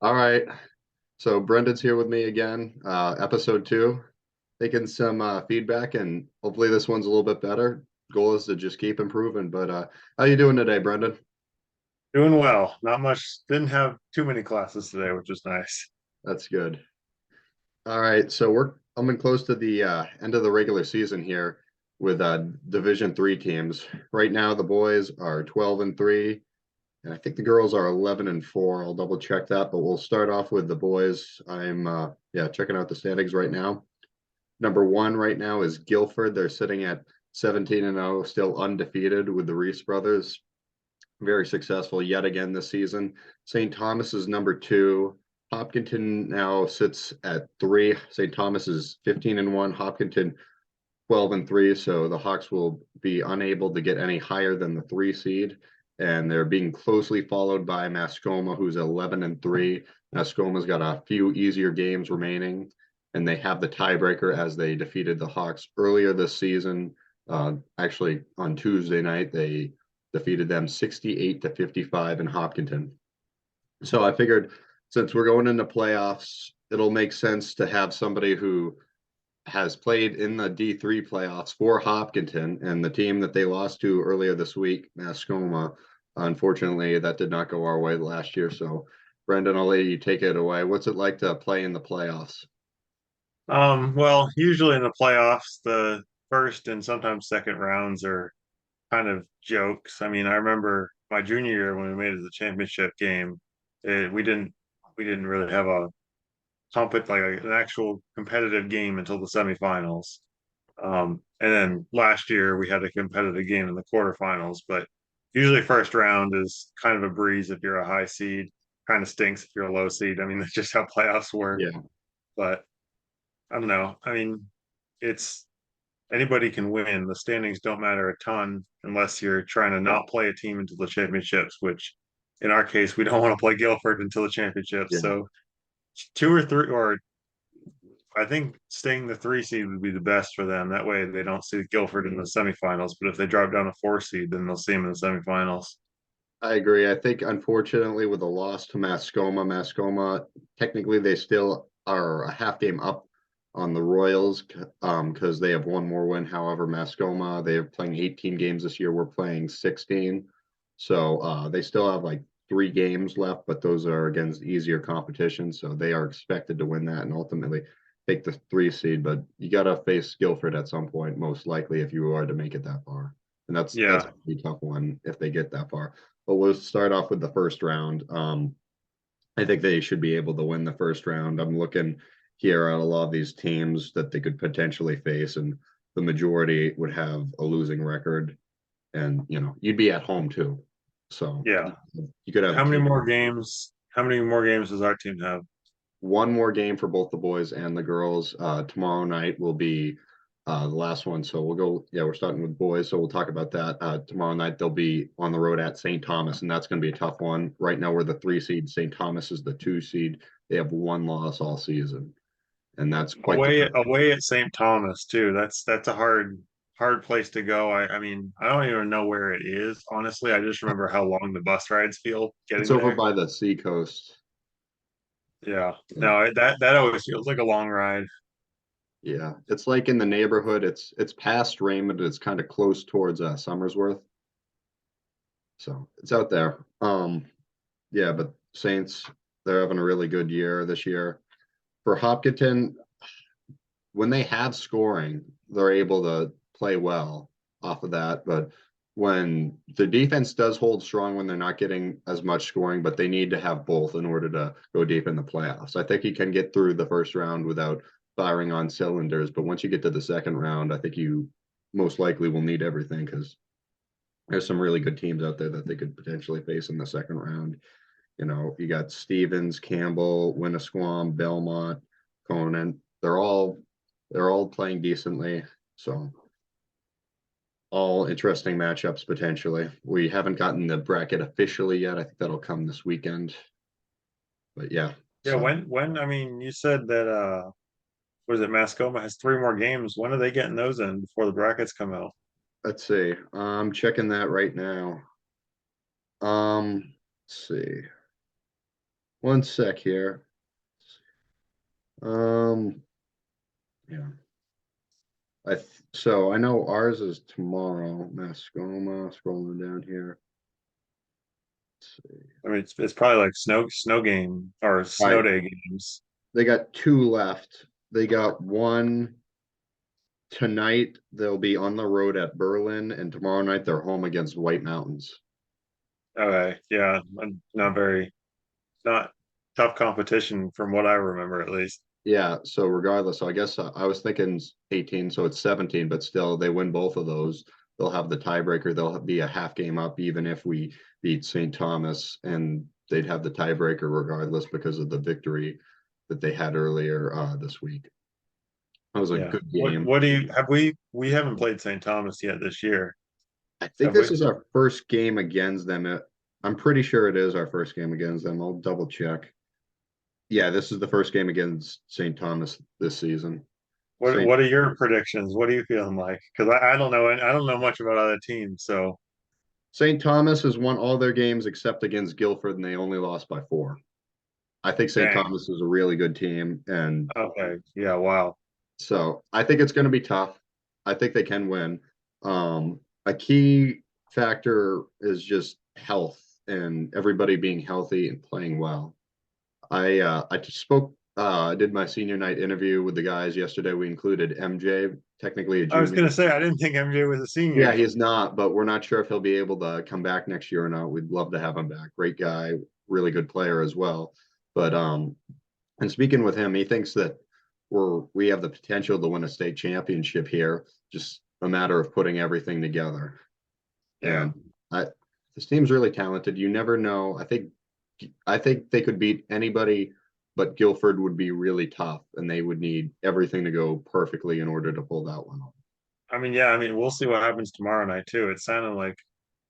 All right. So Brendan's here with me again, episode two, taking some feedback, and hopefully this one's a little bit better. Goal is to just keep improving. But how you doing today, Brendan? Doing well. Not much. Didn't have too many classes today, which was nice. That's good. All right. So we're coming close to the end of the regular season here with Division three teams. Right now, the boys are 12-3, and I think the girls are 11-4. I'll double check that, but we'll start off with the boys. I'm yeah, checking out the standings right now. Number one right now is Guilford. They're sitting at 17-0, still undefeated with the Reese brothers. Very successful yet again this season. St. Thomas is number two. Hopkinton now sits at three. St. Thomas is 15-1. Hopkinton 12-3. So the Hawks will be unable to get any higher than the three seed. And they're being closely followed by Mascoma, who's 11-3. Mascoma's got a few easier games remaining, and they have the tiebreaker as they defeated the Hawks earlier this season. Actually, on Tuesday night, they defeated them 68-55 in Hopkinton. So I figured since we're going into playoffs, it'll make sense to have somebody who has played in the D3 playoffs for Hopkinton and the team that they lost to earlier this week, Mascoma. Unfortunately, that did not go our way last year. So, Brendan, I'll let you take it away. What's it like to play in the playoffs? Well, usually in the playoffs, the first and sometimes second rounds are kind of jokes. I mean, I remember my junior year when we made it to the championship game, we didn't really have a an actual competitive game until the semifinals. And then last year we had a competitive game in the quarterfinals, but usually first round is kind of a breeze if you're a high seed, kind of stinks if you're a low seed. I mean, that's just how playoffs work. Yeah, But I don't know. I mean, it's anybody can win. The standings don't matter a ton unless you're trying to not play a team until the championships, which in our case, we don't want to play Guilford until the championships. yeah. So two or three, or I think staying the three seed would be the best for them. That way they don't see Guilford in the semifinals. But if they drop down a four seed, then they'll see them in the semifinals. I agree. I think unfortunately with the loss to Mascoma, technically they still are a half game up on the Royals because they have one more win. However, Mascoma, they're playing 18 games this year. We're playing 16. So they still have like three games left, but those are against easier competition. So they are expected to win that and ultimately take the three seed. But you got to face Guilford at some point, most likely, if you are to make it that far. And that's Yeah. a pretty tough one if they get that far. But we'll start off with the first round. I think they should be able to win the first round. I'm looking here at a lot of these teams that they could potentially face, and the majority would have a losing record. And you'd be at home too, so Yeah. you could have a How many team. more games? How many more games does our team have? One more game for both the boys and the girls. Tomorrow night will be the last one. So we'll go. Yeah, we're starting with boys. So we'll talk about that tomorrow night. They'll be on the road at St. Thomas, and that's going to be a tough one. Right now, we're the three seed. St. Thomas is the two seed. They have one loss all season, and that's quite the tough. Away at St. Thomas too. That's a hard place to go. I mean, I don't even know where it is. Honestly, I just remember how long the bus rides feel It's getting over there. by the sea coast. Yeah. Yeah, No, that always feels like a long ride. yeah. It's like in the neighborhood. It's past Raymond. It's kind of close towards Somersworth. So it's out there. Yeah, but Saints, they're having a really good year this year. For Hopkinton, when they have scoring, they're able to play well off of that. But when the defense does hold strong when they're not getting as much scoring, but they need to have both in order to go deep in the playoffs. I think you can get through the first round without firing on cylinders. But once you get to the second round, I think you most likely will need everything because there's some really good teams out there that they could potentially face in the second round. You got Stevens, Campbell, Winnisquam, Belmont, Conan. They're all playing decently. So all interesting matchups potentially. We haven't gotten the bracket officially yet. I think that'll come this weekend. But yeah, Yeah, so when I mean you said that was it Mascoma has three more games. When are they getting those in before the brackets come out? let's see. I'm checking that right now. Let's see. one sec here. Um, yeah. So I know ours is tomorrow. Mascoma, scrolling down here. Let's see. I mean, it's probably like snow game or All snow right, day games. they got two left. They got one tonight. They'll be on the road at Berlin, and tomorrow night they're home against White Mountains. Okay, yeah, not very not tough competition from what I remember at least. Yeah, so regardless, so I guess I was thinking 18, so it's 17, but still they win both of those. They'll have the tiebreaker. They'll be a half game up, even if we beat St. Thomas, and they'd have the tiebreaker regardless because of the victory that they had earlier this week. That was a Yeah. good What game. what do you have we haven't played St. Thomas yet this year, I think have we? this is our first game against them. I'm pretty sure it is our first game against them. I'll double check. Yeah, this is the first game against St. Thomas this season. What St. what are your predictions? What are you feeling like? Because I don't know I don't know much about other teams, so St. Thomas has won all their games except against Guilford, and they only lost by 4. I think St. dang. Thomas is a really good team, and Okay. Yeah, wow. so I think it's going to be tough. I think they can win. A key factor is just health and everybody being healthy and playing well. I just spoke. I did my senior night interview with the guys yesterday. We included MJ, technically a I was junior. gonna say I didn't think MJ was a Yeah, senior. he's not, but we're not sure if he'll be able to come back next year or not. We'd love to have him back. Great guy, really good player as well. But and speaking with him, he thinks that we have the potential to win a state championship here. Just a matter of putting everything together. Yeah. And I, this team's really talented. You never know. I think they could beat anybody, but Guilford would be really tough, and they would need everything to go perfectly in order to pull that one off. I mean, yeah, I mean, we'll see what happens tomorrow night too. It sounded like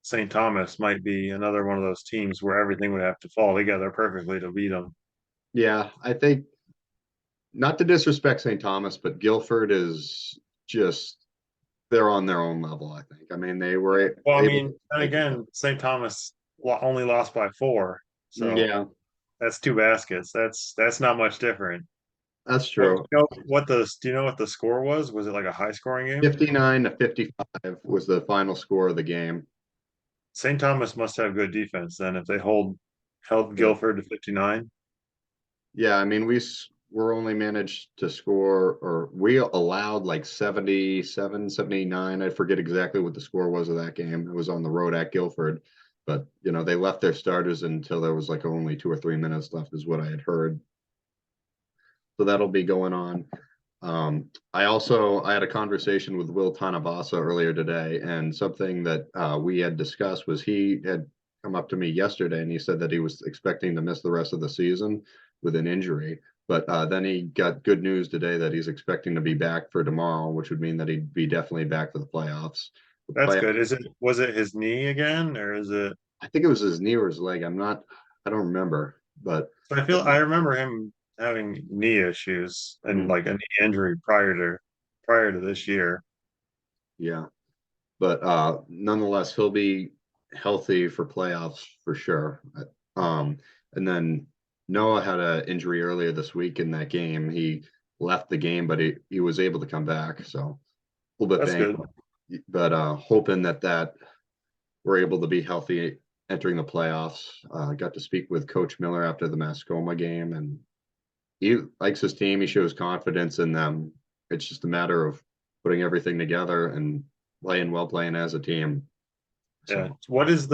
St. Thomas might be another one of those teams where everything would have to fall together perfectly to beat them. Yeah, I think not to disrespect St. Thomas, but Guilford is just they're on their own level. I think. I mean, they Yeah. were Well, I able mean, to and make it. again, St. Thomas only lost by 4, so Yeah, that's 2 baskets. That's not much different. that's What true. do you know what the score was? Was it like a high scoring game? 59-55 was the final score of the game. St. Thomas must have good defense then if they held Yeah, Guilford to 59. yeah. I mean, we're only managed to score, or we allowed like 77, 79. I forget exactly what the score was of that game. It was on the road at Guilford, but they left their starters until there was like only 2 or 3 minutes left, is what I had heard. So that'll be going on. I had a conversation with Will Tanabasa earlier today, and something that we had discussed was he had come up to me yesterday, and he said that he was expecting to miss the rest of the season with an injury. But then he got good news today that he's expecting to be back for tomorrow, which would mean that he'd be definitely back for the playoffs. The That's playoff, good. Was it his knee again or is it I think it was his knee or his leg. I don't remember, but I remember him having knee issues and mm, like a knee injury prior to this year. yeah. But nonetheless, he'll be healthy for playoffs for sure. Um, and then Noah had an injury earlier this week in that game. He left the game, but he was able to come back. So a little bit That's banged good. up, but hoping that we're able to be healthy entering the playoffs. Got to speak with Coach Miller after the Mascoma game, and he likes his team. He shows confidence in them. It's just a matter of putting everything together and playing well, playing as a team. Yeah. So Is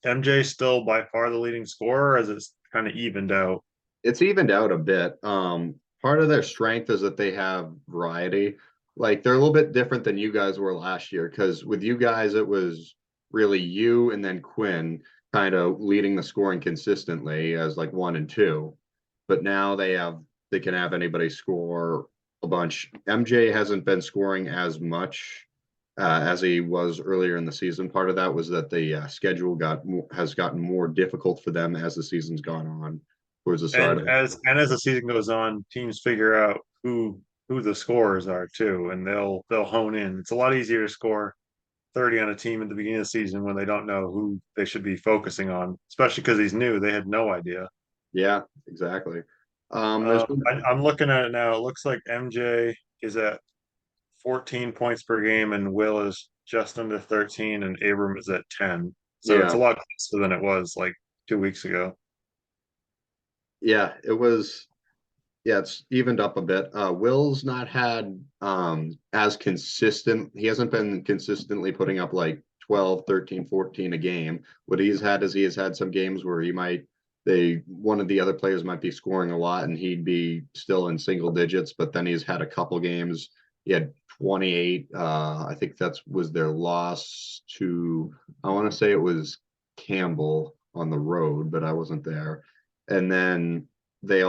MJ still by far the leading scorer or is it kind of evened out? it's evened out a bit. Part of their strength is that they have variety. Like they're a little bit different than you guys were last year, because with you guys it was really you and then Quinn kind of leading the scoring consistently as like 1 and 2. But now they can have anybody score a bunch. MJ hasn't been scoring as much as he was earlier in the season. Part of that was that the schedule has gotten more difficult for them as the season's gone on towards the start of And as the season goes on, teams figure out who the scorers are too, and they'll hone in. It's a lot easier to score 30 on a team at the beginning of the season when they don't know who they should be focusing on, especially because he's new. They had no idea. Yeah, exactly. There's been, I'm looking at it now. It looks like MJ is at 14 points per game, and Will is just under 13, and Abram is at 10. So it's yeah, a lot closer than it was like 2 weeks ago. yeah, it was. Yeah, it's evened up a bit. Will's not had as consistent. He hasn't been consistently putting up like 12, 13, 14 a game. What he's had is he has had some games where he might they one of the other players might be scoring a lot and he'd be still in single digits, but then he's had a couple games. He had 28. I think that's was their loss to I want to say it was Campbell on the road, but I wasn't there. And then he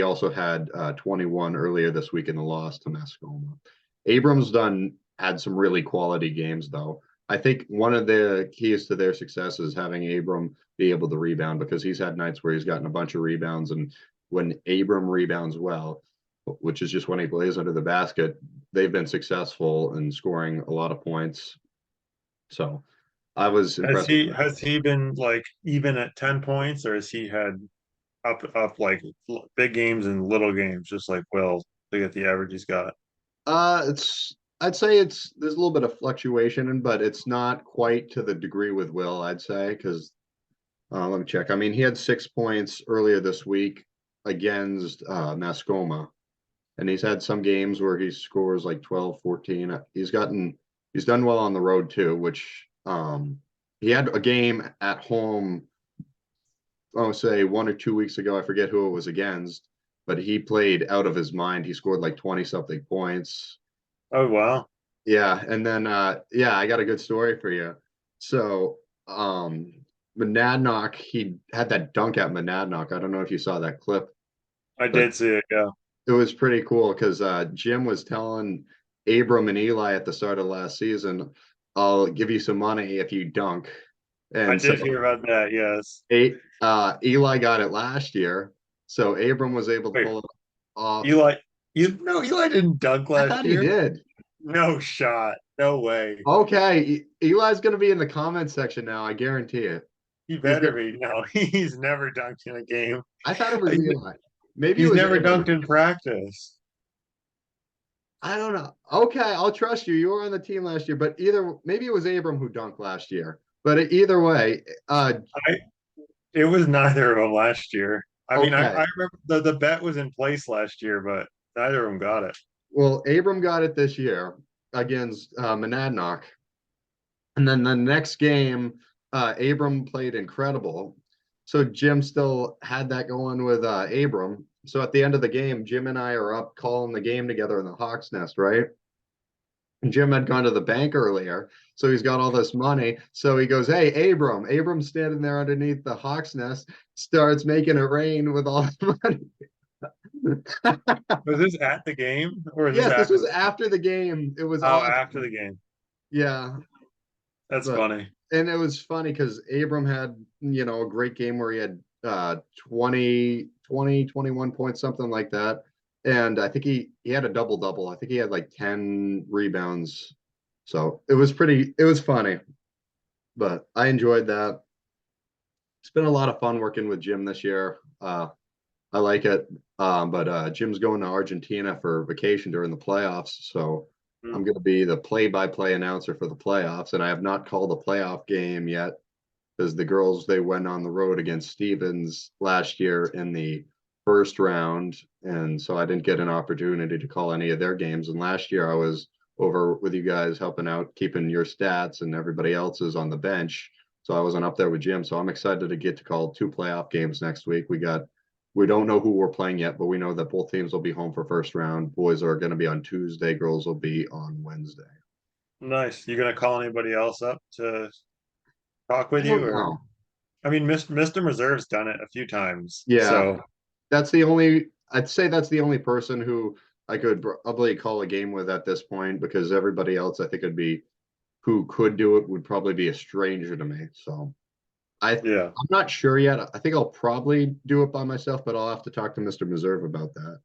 also had 21 earlier this week in the loss to Mascoma. Abrams done had some really quality games though. I think one of the keys to their success is having Abram be able to rebound because he's had nights where he's gotten a bunch of rebounds, and when Abram rebounds well, which is just when he plays under the basket, they've been successful in scoring a lot of points. So I was Has impressed with he that. has he been like even at 10 points, or has he had up like big games and little games, just like Will, to get the average he's got? It's I'd say it's there's a little bit of fluctuation, but it's not quite to the degree with Will, I'd say, because let me check. I mean, he had 6 points earlier this week against Mascoma, and he's had some games where he scores like 12, 14. He's done well on the road too, which he had a game at home, I'll say 1 or 2 weeks ago. I forget who it was against, but he played out of his mind. He scored like 20 something points. Oh wow. Yeah, and then yeah, I got a good story for you. So Monadnock, he had that dunk at Monadnock. I don't know if you saw that clip, I but did see it, yeah. it was pretty cool because Jim was telling Abram and Eli at the start of last season, I'll give you some money if you dunk. I And so did hear about that, yes. Eli got it last year. So Abram was able to Wait, pull it off. Eli, Eli didn't dunk I last thought he year. did. No shot. No way. Okay, Eli's going to be in the comment section now. I guarantee it. He He's better good. be. No, he's never dunked in a game. I thought it was He's Eli. Maybe it he's was never Abram. dunked in practice. I don't know. Okay, I'll trust you. You were on the team last year, but either maybe it was Abram who dunked last year. But either way, I It was neither of them last year. I mean, I okay. remember the bet was in place last year, but neither of them got it. Well, Abram got it this year against Monadnock, and then the next game, Abram played incredible. So Jim still had that going with Abram. So at the end of the game, Jim and I are up calling the game together in the Hawk's Nest, right? Jim had gone to the bank earlier, so he's got all this money. So he goes, "Hey, Abram." Abram's standing there underneath the Hawk's Nest, starts making it rain with all the money. Was this at the game or was this Yes, this after was the game? after the game. It was Oh, after awesome. the game. Yeah, That's but funny. and it was funny because Abram had, a great game where he had 21 points, something like that. And I think he had a double double. I think he had like 10 rebounds. So it was funny, but I enjoyed that. It's been a lot of fun working with Jim this year. I like it. But Jim's going to Argentina for vacation during the playoffs. So Hmm. I'm going to be the play-by-play announcer for the playoffs. And I have not called a playoff game yet because the girls, they went on the road against Stevens last year in the first round. And so I didn't get an opportunity to call any of their games. And last year I was over with you guys helping out, keeping your stats and everybody else's on the bench. So I wasn't up there with Jim. So I'm excited to get to call 2 playoff games next week. We don't know who we're playing yet, but we know that both teams will be home for first round. Boys are going to be on Tuesday, girls will be on Wednesday. Nice. You gonna call anybody else up to talk with I you, don't or know. I mean, Mr. Reserve's done it a few times, Yeah, so I'd say that's the only person who I could probably call a game with at this point because everybody else I think who could do it would probably be a stranger to me. So yeah. I'm not sure yet. I think I'll probably do it by myself, but I'll have to talk to Mr. Meserve about that.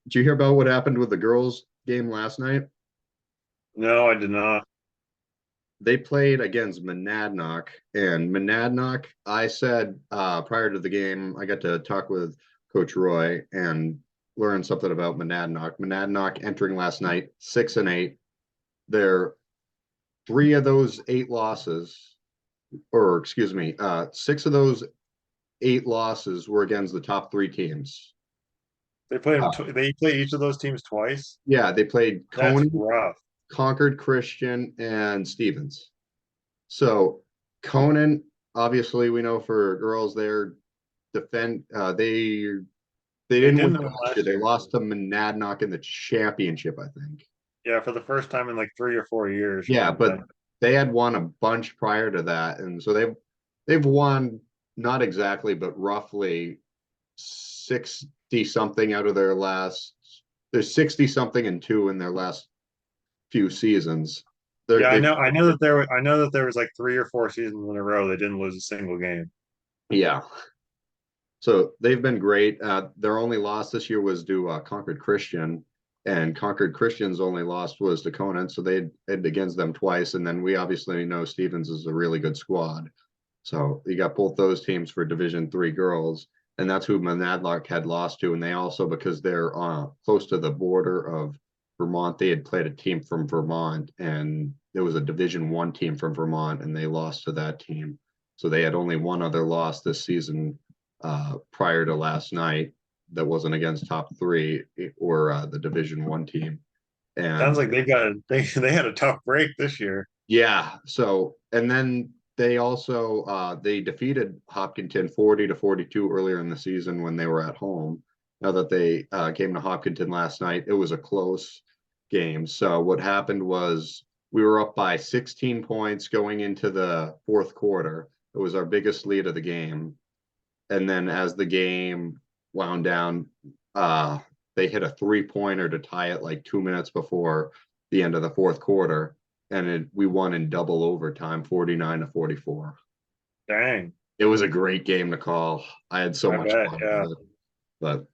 Did you hear about what happened with the girls game last night? No, I did not. they played against Monadnock, and Monadnock, I said prior to the game, I got to talk with Coach Roy and learn something about Monadnock. Monadnock entering last night, 6-8. They're three of those eight losses, or excuse me, six of those eight losses were against the top three teams. They play them. Uh, They play each of those teams twice. yeah, they played That's Coney, rough. Concord Christian, and Stevens. So Conan, obviously, we know for girls, they're defend. They They didn't win didn't win last year. last They year. lost to Monadnock in the championship, I think. Yeah, for the first time in like 3 or 4 years or Yeah, but something. they had won a bunch prior to that, and so they've won not exactly, but roughly 60 something out of their last. There's 60 something and two in their last few seasons. Yeah, I They've know. I know that there was like 3 or 4 seasons in a row they didn't lose a single game. yeah. So they've been great. Their only loss this year was to Concord Christian, and Concord Christian's only loss was to Conant. So they had against them twice, and then we obviously know Stevens is a really good squad. So you got both those teams for Division Three girls, and that's who Monadnock had lost to. And they also, because they're close to the border of Vermont, they had played a team from Vermont, and there was a Division One team from Vermont, and they lost to that team. So they had only one other loss this season prior to last night that wasn't against top three or the Division One team. Sounds And like they had a tough break this year. yeah, so and then they also they defeated Hopkinton 40-42 earlier in the season when they were at home. Now that they came to Hopkinton last night, it was a close game. So what happened was we were up by 16 points going into the fourth quarter. It was our biggest lead of the game. And then as the game wound down, they hit a 3-pointer to tie it like 2 minutes before the end of the fourth quarter, and we won in double overtime, 49-44. Dang, It was a great game to call. I had so I much bet. fun Yeah, with it, but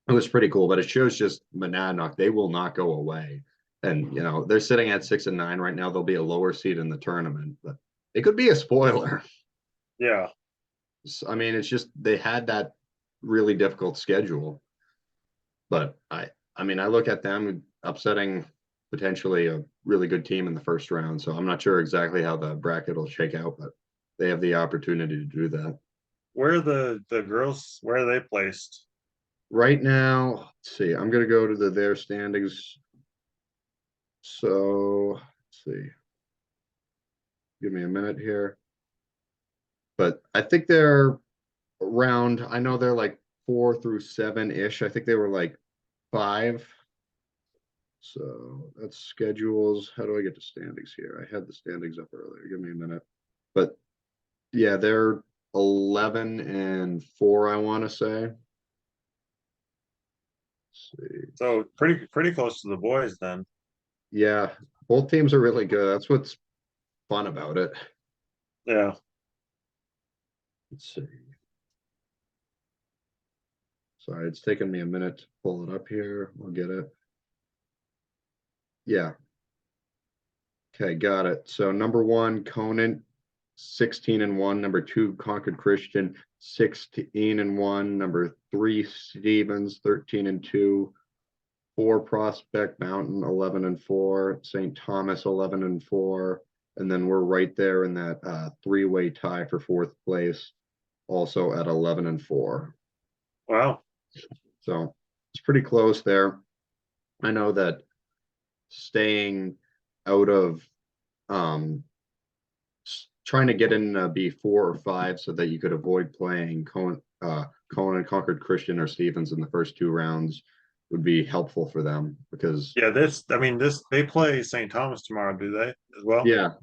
it was pretty cool. But it shows just Monadnock, they will not go away. And they're sitting at 6-9 right now. They'll be a lower seed in the tournament, but it could be a spoiler. yeah. I mean, it's just they had that really difficult schedule. But I mean, I look at them upsetting potentially a really good team in the first round. So I'm not sure exactly how the bracket will shake out, but they have the opportunity to do that. Where are the girls? Where are they placed? Right now, let's see, I'm gonna go to their standings. So let's see, give me a minute here. But I think they're around, I know they're like 4 through 7-ish. I think they were like five. So that's schedules. How do I get to standings here? I had the standings up earlier. Give me a minute. But yeah, they're 11-4, I want to say. Let's see. So pretty close to the boys then. Yeah, both teams are really good. That's what's fun about it. Yeah. Let's see. Sorry, it's taking me a minute to pull it up here. We'll get it. Yeah. Okay, got it. So number one, Conan, 16-1. Number two, Concord Christian, 16-1. Number three, Stevens, 13-2. Four, Prospect Mountain, 11-4. St. Thomas, 11-4. And then we're right there in that three-way tie for fourth place, also at 11-4. Wow. So it's pretty close there. I know that staying out of trying to get in be 4 or 5 so that you could avoid playing Conan, Concord Christian, or Stevens in the first 2 rounds would be helpful for them because Yeah, I mean, they play St. Thomas tomorrow, do they as well? yeah,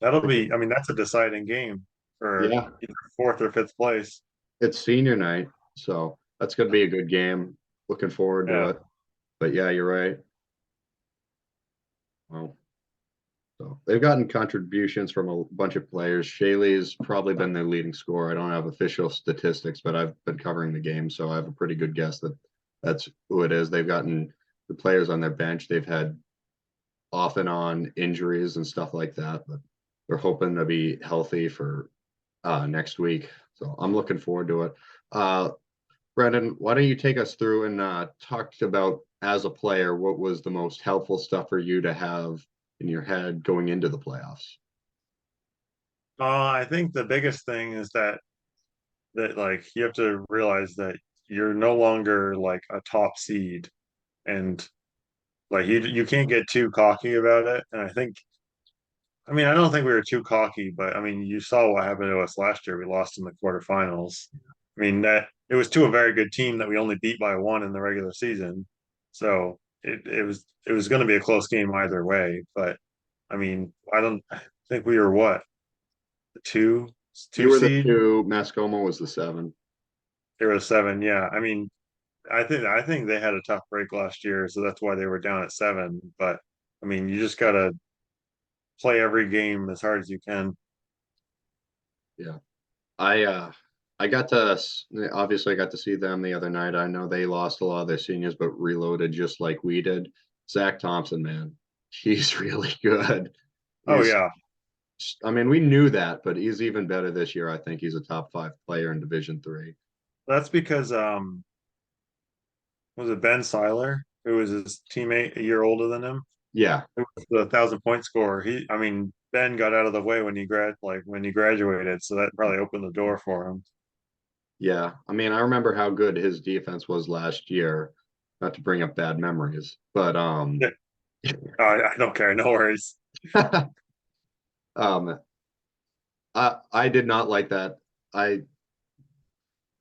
That'll be, I mean, that's a deciding game for yeah, either fourth or fifth place. it's senior night, so that's going to be a good game. Looking forward to Yeah. it. But yeah, you're right. Well, so they've gotten contributions from a bunch of players. Shaylee's probably been their leading scorer. I don't have official statistics, but I've been covering the game, so I have a pretty good guess that that's who it is. They've gotten the players on their bench. They've had off and on injuries and stuff like that, but they're hoping to be healthy for next week. So I'm looking forward to it. Uh, Brendan, why don't you take us through and talk about as a player, what was the most helpful stuff for you to have in your head going into the playoffs? I think the biggest thing is that like you have to realize that you're no longer like a top seed, and like you can't get too cocky about it. And I mean, I don't think we were too cocky, but I mean, you saw what happened to us last year. We lost in the quarterfinals. I mean, that it was to a very good team that we only beat by one in the regular season. So it was going to be a close game either way. But I mean, I think we were what, the You two were the seed. two, Mascoma was the seven. They were a seven. Yeah. I mean, I think they had a tough break last year, so that's why they were down at seven. But I mean, you just gotta play every game as hard as you can. Yeah. I got to obviously I got to see them the other night. I know they lost a lot of their seniors, but reloaded just like we did. Zach Thompson, man, he's really good. Oh He's, yeah, I mean, we knew that, but he's even better this year. I think he's a top five player in Division Three. that's because was it Ben Seiler who was his teammate a year older than him? Yeah, Who was the 1,000 point scorer? I mean, Ben got out of the way when he graduated, so that probably opened the door for him. yeah. I mean, I remember how good his defense was last year. Not to bring up bad memories, but Yeah, I don't care, no worries. um, I did not like that. I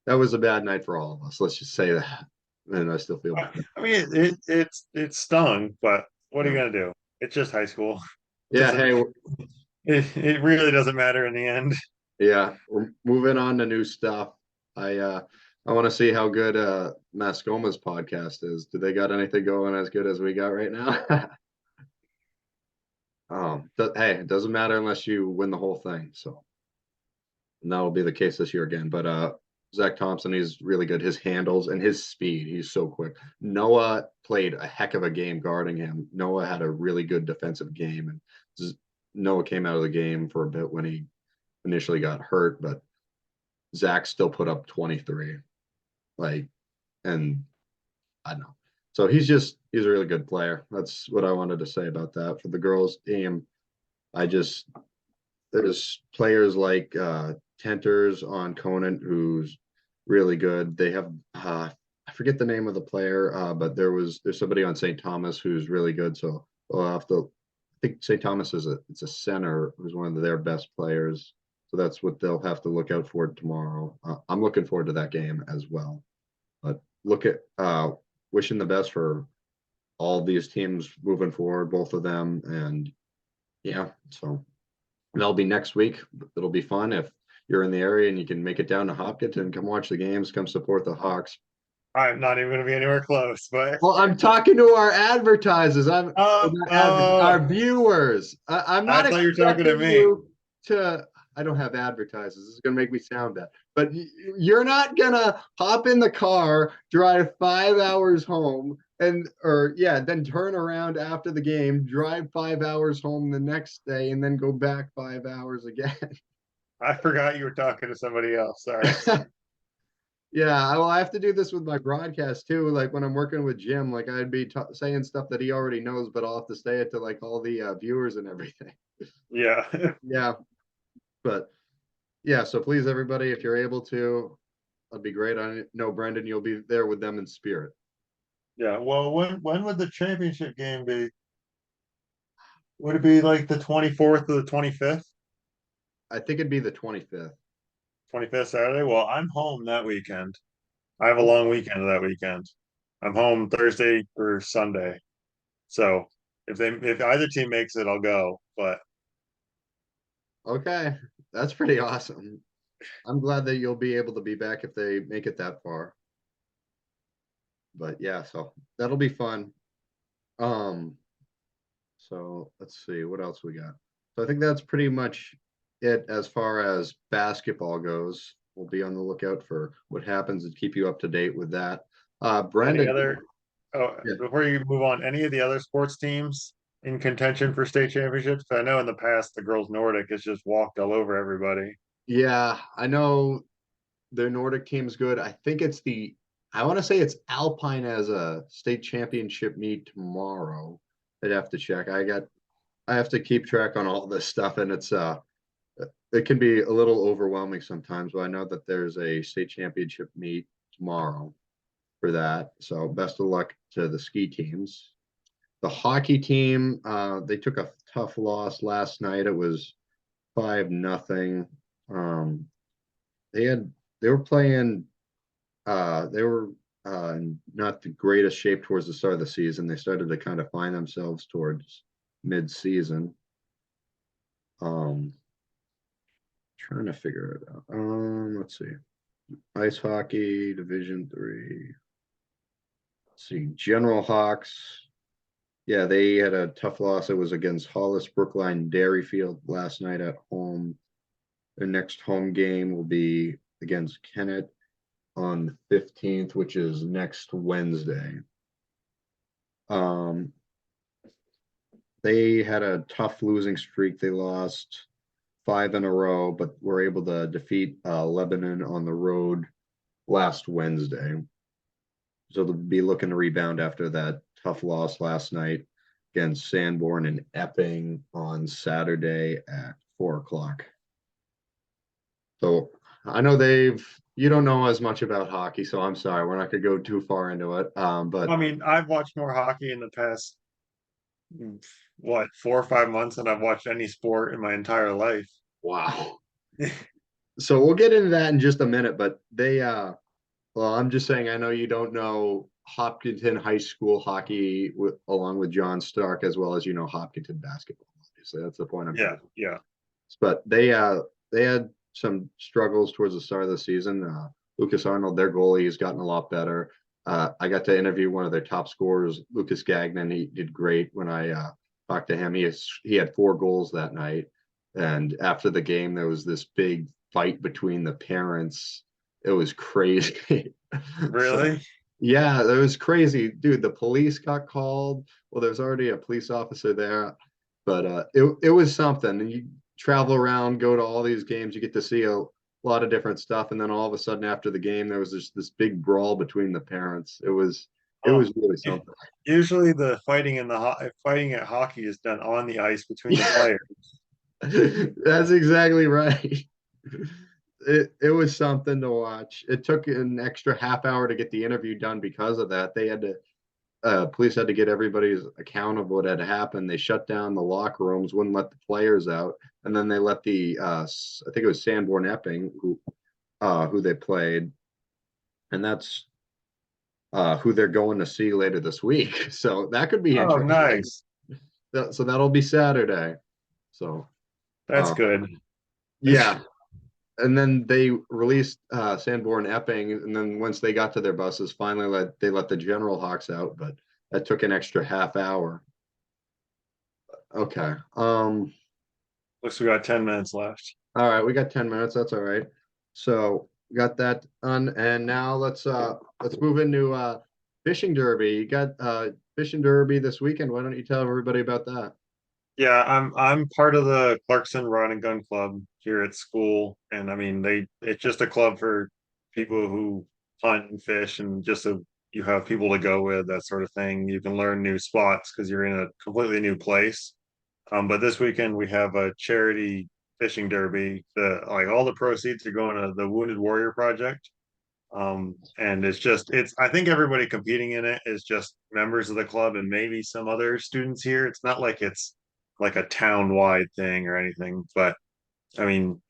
That was a bad night for all of us. Let's just say that, and I still feel bad. I mean, it stung, but what are you Yeah, gonna do? It's just high school. It yeah. doesn't Hey, it really doesn't matter in the end. yeah. We're moving on to new stuff. I want to see how good Mascoma's podcast is. Do they got anything going as good as we got right now? Hey, it doesn't matter unless you win the whole thing. So and that will be the case this year again. But Zach Thompson, he's really good. His handles and his speed, he's so quick. Noah played a heck of a game guarding him. Noah had a really good defensive game, and Noah came out of the game for a bit when he initially got hurt, but Zach still put up 23. Like, and I don't know. So he's a really good player. That's what I wanted to say about that for the girls team. I just there's players like Tenters on Conant who's really good. They have I forget the name of the player, but there's somebody on St. Thomas who's really good. So we'll have to. I think St. Thomas it's a center who's one of their best players. So that's what they'll have to look out for tomorrow. I'm looking forward to that game as well. But look at wishing the best for all these teams moving forward, both of them, and yeah. So that'll be next week. It'll be fun if you're in the area and you can make it down to Hopkinton, come watch the games, come support the Hawks. I'm not even going to be anywhere close, but Well, I'm talking to our advertisers. I'm oh, not oh, our viewers. I'm I not thought you were talking to expecting me. you to. I don't have advertisers. This is gonna make me sound bad, but you're not gonna hop in the car, drive 5 hours home, and or yeah, then turn around after the game, drive 5 hours home the next day, and then go back 5 hours again. I forgot you were talking to somebody else. Sorry. Yeah, well, I have to do this with my broadcast too. Like when I'm working with Jim, like I'd be saying stuff that he already knows, but I'll have to say it to like all the viewers and everything. Yeah. Yeah, but yeah, so please, everybody, if you're able to, that'd be great. I know, Brendan, you'll be there with them in spirit. Yeah. Well, when would the championship game be? Would it be like the 24th or the 25th? I think it'd be the 25th. 25th Saturday? Well, I'm home that weekend. I have a long weekend that weekend. I'm home Thursday or Sunday. So if either team makes it, I'll go. But Okay, that's pretty awesome. I'm glad that you'll be able to be back if they make it that far. But yeah, so that'll be fun. Um, So let's see what else we got. So I think that's pretty much it as far as basketball goes. We'll be on the lookout for what happens and keep you up to date with that. any Brendan, other oh yeah, before you move on, any of the other sports teams in contention for state championships? I know in the past the girls Nordic has just walked all over everybody. Yeah, I know their Nordic team's good. I think I want to say it's Alpine as a state championship meet tomorrow. I'd have to check. I have to keep track on all this stuff, and it can be a little overwhelming sometimes, but I know that there's a state championship meet tomorrow for that. So best of luck to the ski teams. The hockey team, they took a tough loss last night. It was 5-0. Um, they were playing they were not the greatest shape towards the start of the season. They started to kind of find themselves towards mid-season. Um, Trying to figure it out. Let's see. Ice hockey, Division Three. Let's see. General Hawks. Yeah, they had a tough loss. It was against Hollis Brookline Dairyfield last night at home. Their next home game will be against Kennett on the 15th, which is next Wednesday. Um, they had a tough losing streak. They lost 5 in a row, but were able to defeat Lebanon on the road last Wednesday. So they'll be looking to rebound after that tough loss last night against Sanborn and Epping on Saturday at 4 o'clock. So I know you don't know as much about hockey, so I'm sorry. We're not going to go too far into it. I But mean, I've watched more hockey in the past, what, 4 or 5 months than I've watched any sport in my entire life. wow. So we'll get into that in just a minute, but well, I'm just saying, I know you don't know Hopkinton High School hockey along with John Stark, as well as you know Hopkinton basketball. Obviously, that's the point I'm Yeah, trying to. yeah. But they had some struggles towards the start of the season. Lucas Arnold, their goalie, has gotten a lot better. I got to interview one of their top scorers, Lucas Gagnon. He did great when I talked to him. He had 4 goals that night, and after the game, there was this big fight between the parents. It was crazy. So Really? yeah, that was crazy, dude. The police got called. Well, there's already a police officer there, but it was something. And you travel around, go to all these games, you get to see a lot of different stuff, and then all of a sudden after the game, there was this big brawl between the parents. It Oh, was really u- something. usually the fighting fighting at hockey is done on the ice between the Yeah, players. that's exactly right. It was something to watch. It took an extra half hour to get the interview done because of that. They had to police had to get everybody's account of what had happened. They shut down the locker rooms, wouldn't let the players out, and then they let I think it was Sanborn Epping who they played, and that's who they're going to see later this week. So that could be Oh, interesting. nice. So that'll be Saturday. So That's uh, good. yeah, and then they released Sanborn Epping, and then once they got to their buses, finally let the General Hawks out, but that took an extra half hour. Okay. Looks we got 10 minutes left. All right, we got 10 minutes. That's all right. So got that done. And now let's move into fishing derby. You got fishing derby this weekend. Why don't you tell everybody about that? Yeah, I'm part of the Clarkson Rod and Gun Club here at school, and I mean it's just a club for people who hunt and fish, and just so you have people to go with, that sort of thing. You can learn new spots because you're in a completely new place. But this weekend we have a charity fishing derby. The like all the proceeds are going to the Wounded Warrior Project. And it's I think everybody competing in it is just members of the club and maybe some other students here. It's not like it's like a town-wide thing or anything, but I mean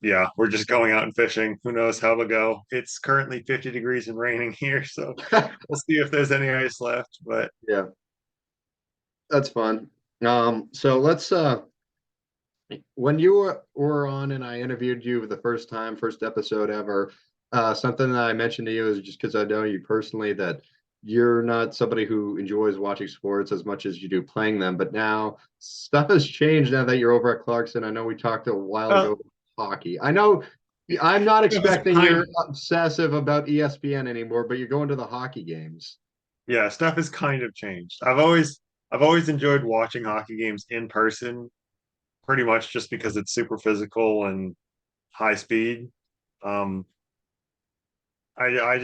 yeah, we're just going out and fishing. Who knows how it'll go? It's currently 50 degrees and raining here, so we'll see if there's any ice left. But Yeah, that's fun. So let's when you were on and I interviewed you the first time, first episode ever, something that I mentioned to you is just because I know you personally that you're not somebody who enjoys watching sports as much as you do playing them. But now stuff has changed now that you're over at Clarkson. I know we talked a while ago uh, about hockey. I know I'm not it was expecting kind you're obsessive about ESPN anymore, but you're going to the hockey games. yeah, stuff has kind of changed. I've always I've always enjoyed watching hockey games in person, pretty much just because it's super physical and high speed. Um, I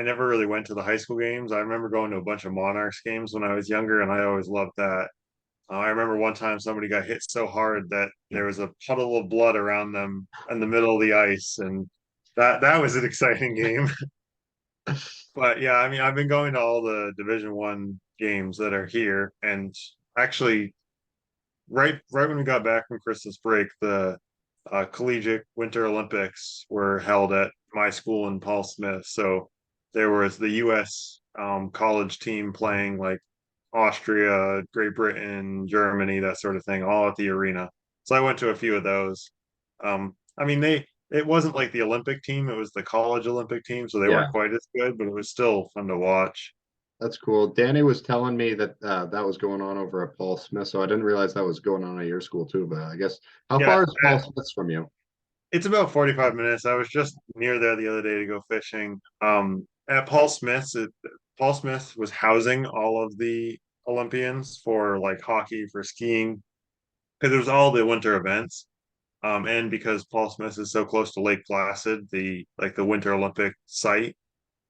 never really went to the high school games. I remember going to a bunch of Monarchs games when I was younger, and I always loved that. I remember one time somebody got hit so hard that there was a puddle of blood around them in the middle of the ice, and that was an exciting game. But yeah, I mean, I've been going to all the Division 1 games that are here, and actually, right when we got back from Christmas break, the collegiate Winter Olympics were held at my school in Paul Smith. So there was the U.S. College team playing like Austria, Great Britain, Germany, that sort of thing, all at the arena. So I went to a few of those. I mean, it wasn't like the Olympic team; it was the college Olympic team, so they Yeah, weren't quite as good, but it was still fun to watch. that's cool. Danny was telling me that that was going on over at Paul Smith, so I didn't realize that was going on at your school too. But I guess how Yeah, far is Paul Smith's from you? it's about 45 minutes. I was just near there the other day to go fishing. At Paul Smith's, Paul Smith was housing all of the Olympians for like hockey, for skiing, because it was all the winter events. And because Paul Smith is so close to Lake Placid, the Winter Olympic site.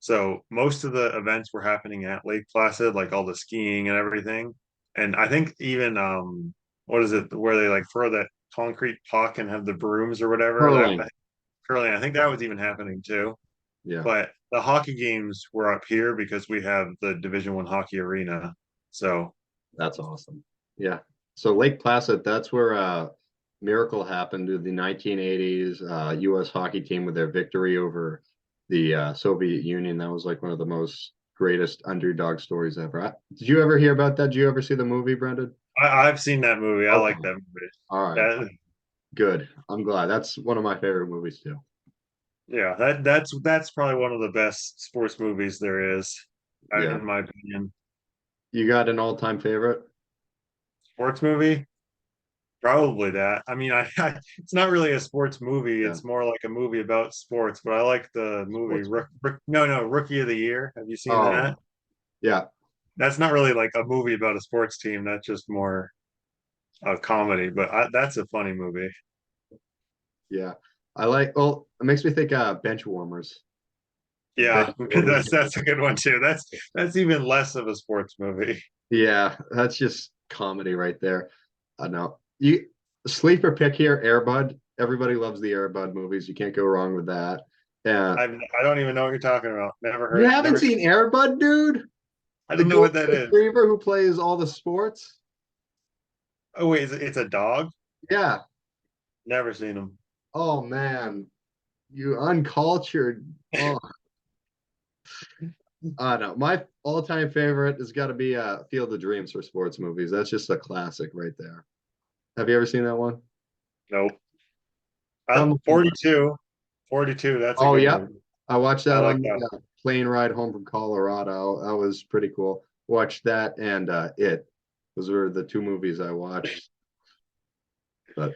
So most of the events were happening at Lake Placid, like all the skiing and everything. And I think even what is it where they like throw that concrete puck and have the brooms or whatever that Hurling. curling. I think that was even happening too. Yeah, But the hockey games were up here because we have the Division 1 hockey arena. So that's awesome. Yeah. So Lake Placid, that's where miracle happened to the 1980s U.S. hockey team with their victory over the Soviet Union. That was like one of the most greatest underdog stories ever. Did you ever hear about that? Did you ever see the movie, Brendan? I've seen that movie. I like Okay. that movie. All right. That Good. I'm glad. That's one of my favorite movies too. yeah, that's probably one of the best sports movies there is, Yeah. in my opinion. You got an all-time favorite? Sports movie, probably that. I mean, it's not really a sports movie. Yeah. It's more like a movie about sports. But I like the movie Sports. No, Rookie of the Year. Have you seen Oh, that? yeah. That's not really like a movie about a sports team. That's just more a comedy. But that's a funny movie. Yeah. I like, well, it makes me think bench warmers. Bench Yeah, warmers. that's a good one too. That's even less of a sports movie. Yeah, that's just comedy right there. I know. You sleeper pick here, Airbud. Everybody loves the Airbud movies. You can't go wrong with that. Yeah. I don't even know what you're talking about. You haven't Never seen seen. Airbud, dude? I The don't know golden what that is. retriever who plays all the sports? Oh wait, it's a dog? Yeah. Never seen him. Oh man. You uncultured. Oh, I know. My all-time favorite has got to be Field of Dreams for sports movies. That's just a classic right there. Have you ever seen that one? Nope. Come on. 42. 42, that's a Oh, good yep. movie. I watched I that like on that. the plane ride home from Colorado. That was pretty cool. Watched that and It. Those were the two movies I watched. But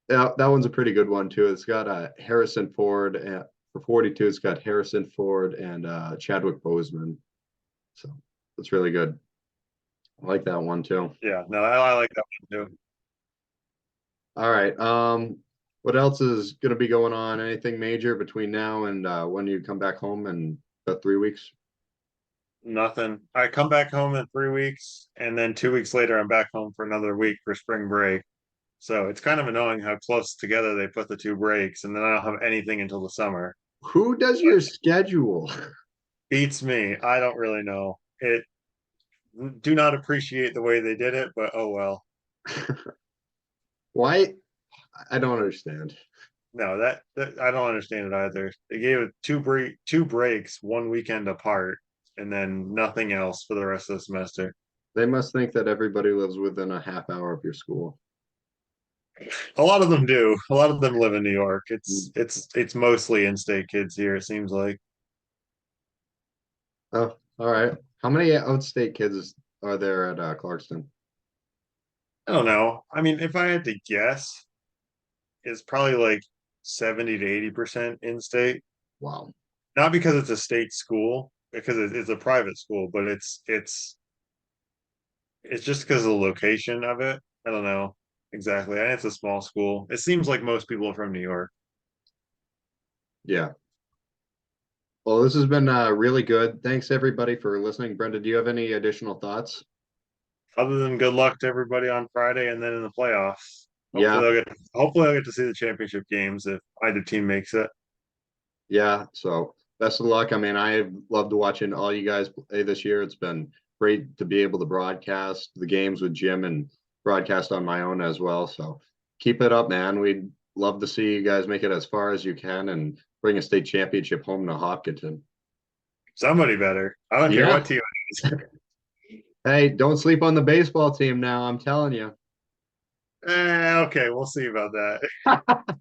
that one's a pretty good one too. It's got Harrison Ford for 42. It's got Harrison Ford and Chadwick Boseman. So it's really good. I like that one too. Yeah, no, I like that one too. All right. What else is going to be going on? Anything major between now and when you come back home in about 3 weeks? Nothing. I come back home in 3 weeks, and then 2 weeks later, I'm back home for another week for spring break. So it's kind of annoying how close together they put the two breaks, and then I don't have anything until the summer. Who does But your schedule? beats me. I don't really know. It do not appreciate the way they did it, but oh well. Why? I don't understand. No, that I don't understand it either. They gave it two breaks 1 weekend apart, and then nothing else for the rest of the semester. They must think that everybody lives within a half hour of your school. A lot of them do. A lot of them live in New York. Mm. It's mostly in-state kids here, it seems like. Oh, all right. How many outstate kids are there at Clarkston? I don't know. I mean, if I had to guess, it's probably like 70 to 80% in-state. Wow. Not because it's a state school, because it's a private school, but It's just because of the location of it. I don't know exactly. And it's a small school. It seems like most people are from New York. Yeah. Well, this has been really good. Thanks everybody for listening. Brenda, do you have any additional thoughts? Other than good luck to everybody on Friday and then in the playoffs. Yeah, Hopefully I'll get to see the championship games if either team makes it. yeah. So best of luck. I mean, I loved watching all you guys play this year. It's been great to be able to broadcast the games with Jim and broadcast on my own as well. So keep it up, man. We'd love to see you guys make it as far as you can and bring a state championship home to Hopkinton. Somebody better. I don't care Yeah. what team it is. Hey, don't sleep on the baseball team now. I'm telling you. Okay, we'll see about that.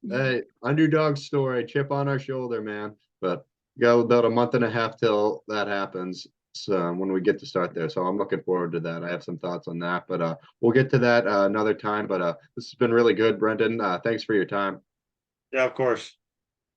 Hey, underdog story, chip on our shoulder, man. But we got about a month and a half till that happens. So when we get to start there. So I'm looking forward to that. I have some thoughts on that, but we'll get to that another time. But this has been really good, Brendan. Thanks for your time. Yeah, of course.